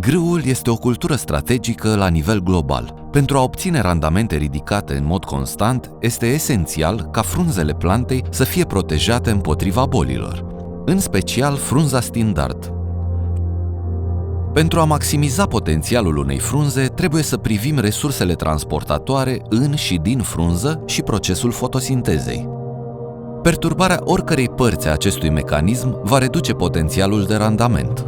Grâul este o cultură strategică la nivel global. Pentru a obține randamente ridicate în mod constant, este esențial ca frunzele plantei să fie protejate împotriva bolilor, în special frunza standard. Pentru a maximiza potențialul unei frunze, trebuie să privim resursele transportatoare în și din frunză și procesul fotosintezei. Perturbarea oricărei părți a acestui mecanism va reduce potențialul de randament.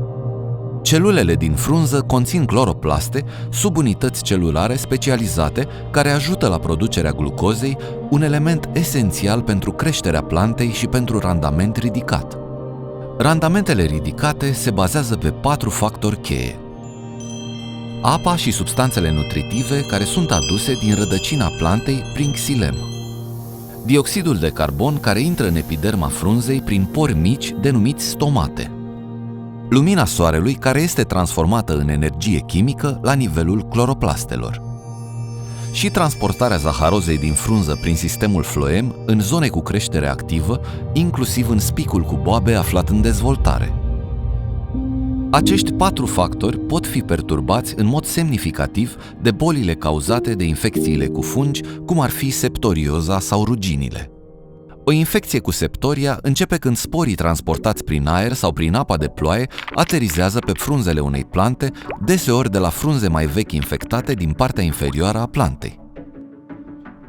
Celulele din frunză conțin cloroplaste, subunități celulare specializate care ajută la producerea glucozei, un element esențial pentru creșterea plantei și pentru randament ridicat. Randamentele ridicate se bazează pe 4 factori cheie. Apa și substanțele nutritive care sunt aduse din rădăcina plantei prin xilem. Dioxidul de carbon care intră în epiderma frunzei prin pori mici denumiți stomate. Lumina soarelui care este transformată în energie chimică la nivelul cloroplastelor. Și transportarea zaharozei din frunză prin sistemul floem în zone cu creștere activă, inclusiv în spicul cu boabe aflat în dezvoltare. Acești 4 factori pot fi perturbați în mod semnificativ de bolile cauzate de infecțiile cu fungi, cum ar fi septorioza sau ruginile. O infecție cu septoria începe când sporii transportați prin aer sau prin apa de ploaie aterizează pe frunzele unei plante, deseori de la frunze mai vechi infectate din partea inferioară a plantei.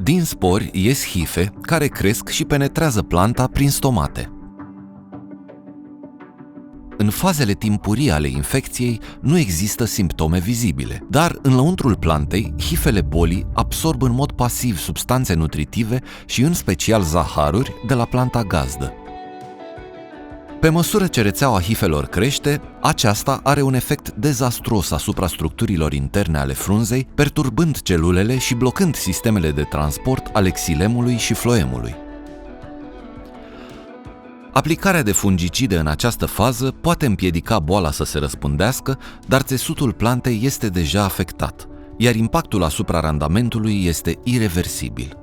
Din spori ies hife care cresc și penetrează planta prin stomate. În fazele timpurii ale infecției nu există simptome vizibile, dar în lăuntrul plantei, hifele bolii absorb în mod pasiv substanțe nutritive și în special zaharuri de la planta gazdă. Pe măsură ce rețeaua hifelor crește, aceasta are un efect dezastruos asupra structurilor interne ale frunzei, perturbând celulele și blocând sistemele de transport ale xilemului și floemului. Aplicarea de fungicide în această fază poate împiedica boala să se răspândească, dar țesutul plantei este deja afectat, iar impactul asupra randamentului este ireversibil.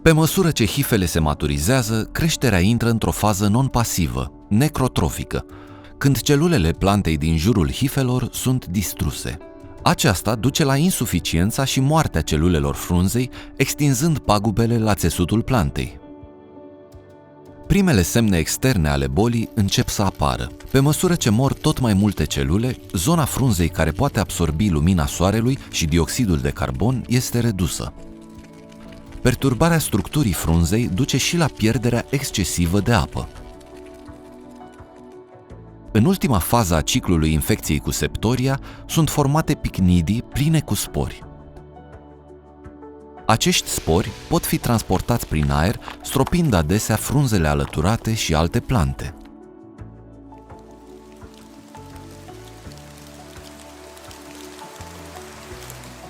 Pe măsură ce hifele se maturizează, creșterea intră într-o fază non-pasivă, necrotrofică, când celulele plantei din jurul hifelor sunt distruse. Aceasta duce la insuficiența și moartea celulelor frunzei, extinzând pagubele la țesutul plantei. Primele semne externe ale bolii încep să apară. Pe măsură ce mor tot mai multe celule, zona frunzei care poate absorbi lumina soarelui și dioxidul de carbon este redusă. Perturbarea structurii frunzei duce și la pierderea excesivă de apă. În ultima fază a ciclului infecției cu septoria, sunt formate picnidii pline cu spori. Acești spori pot fi transportați prin aer, stropind adesea frunzele alăturate și alte plante.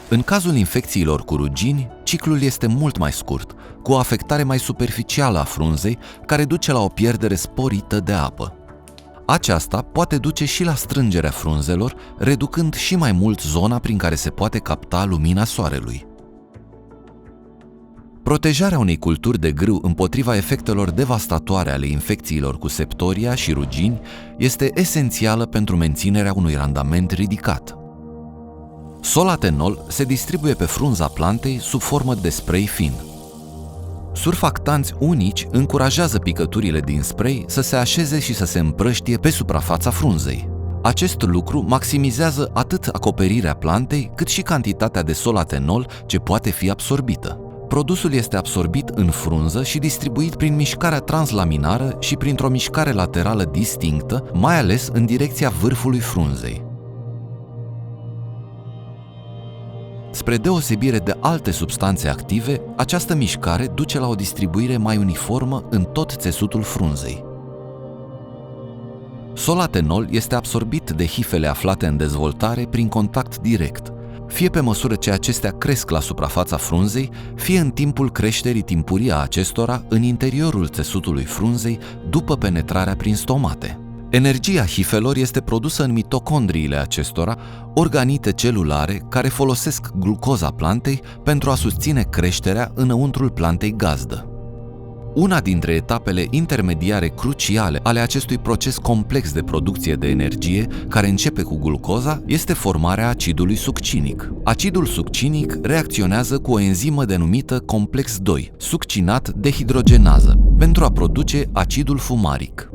În cazul infecțiilor cu rugini, ciclul este mult mai scurt, cu o afectare mai superficială a frunzei, care duce la o pierdere sporită de apă. Aceasta poate duce și la strângerea frunzelor, reducând și mai mult zona prin care se poate capta lumina soarelui. Protejarea unei culturi de grâu împotriva efectelor devastatoare ale infecțiilor cu septoria și rugini este esențială pentru menținerea unui randament ridicat. Solatenol se distribuie pe frunza plantei sub formă de spray fin. Surfactanți unici încurajează picăturile din spray să se așeze și să se împrăștie pe suprafața frunzei. Acest lucru maximizează atât acoperirea plantei, cât și cantitatea de solatenol ce poate fi absorbită. Produsul este absorbit în frunză și distribuit prin mișcarea translaminară și printr-o mișcare laterală distinctă, mai ales în direcția vârfului frunzei. Spre deosebire de alte substanțe active, această mișcare duce la o distribuire mai uniformă în tot țesutul frunzei. Solatenol este absorbit de hifele aflate în dezvoltare prin contact direct, fie pe măsură ce acestea cresc la suprafața frunzei, fie în timpul creșterii timpurii a acestora în interiorul țesutului frunzei după penetrarea prin stomate. Energia hifelor este produsă în mitocondriile acestora, organite celulare care folosesc glucoza plantei pentru a susține creșterea înăuntrul plantei gazdă. Una dintre etapele intermediare cruciale ale acestui proces complex de producție de energie, care începe cu glucoza, este formarea acidului succinic. Acidul succinic reacționează cu o enzimă denumită complex 2, succinat dehidrogenază, pentru a produce acidul fumaric.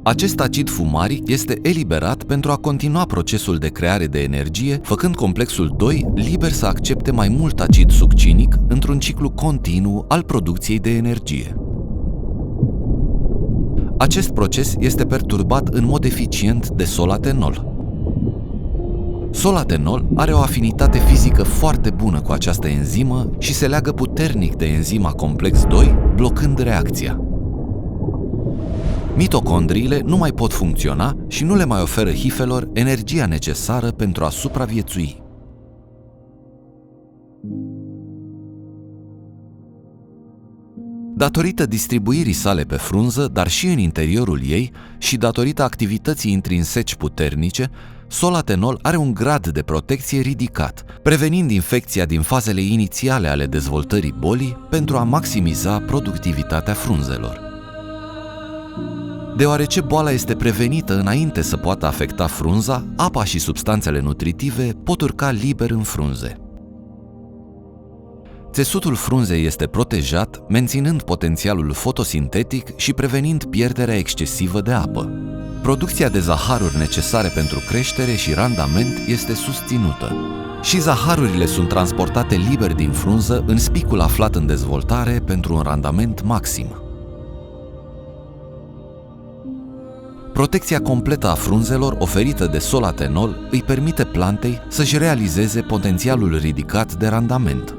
Acest acid fumaric este eliberat pentru a continua procesul de creare de energie, făcând complexul 2 liber să accepte mai mult acid succinic într-un ciclu continuu al producției de energie. Acest proces este perturbat în mod eficient de solatenol. Solatenol are o afinitate fizică foarte bună cu această enzimă și se leagă puternic de enzima complex 2, blocând reacția. Mitocondriile nu mai pot funcționa și nu le mai oferă hifelor energia necesară pentru a supraviețui. Datorită distribuirii sale pe frunză, dar și în interiorul ei, și datorită activității intrinseci puternice, solatenol are un grad de protecție ridicat, prevenind infecția din fazele inițiale ale dezvoltării bolii pentru a maximiza productivitatea frunzelor. Deoarece boala este prevenită înainte să poată afecta frunza, apa și substanțele nutritive pot urca liber în frunze. Țesutul frunzei este protejat, menținând potențialul fotosintetic și prevenind pierderea excesivă de apă. Producția de zaharuri necesare pentru creștere și randament este susținută. Și zaharurile sunt transportate liber din frunză în spicul aflat în dezvoltare pentru un randament maxim. Protecția completă a frunzelor oferită de solatenol îi permite plantei să-și realizeze potențialul ridicat de randament.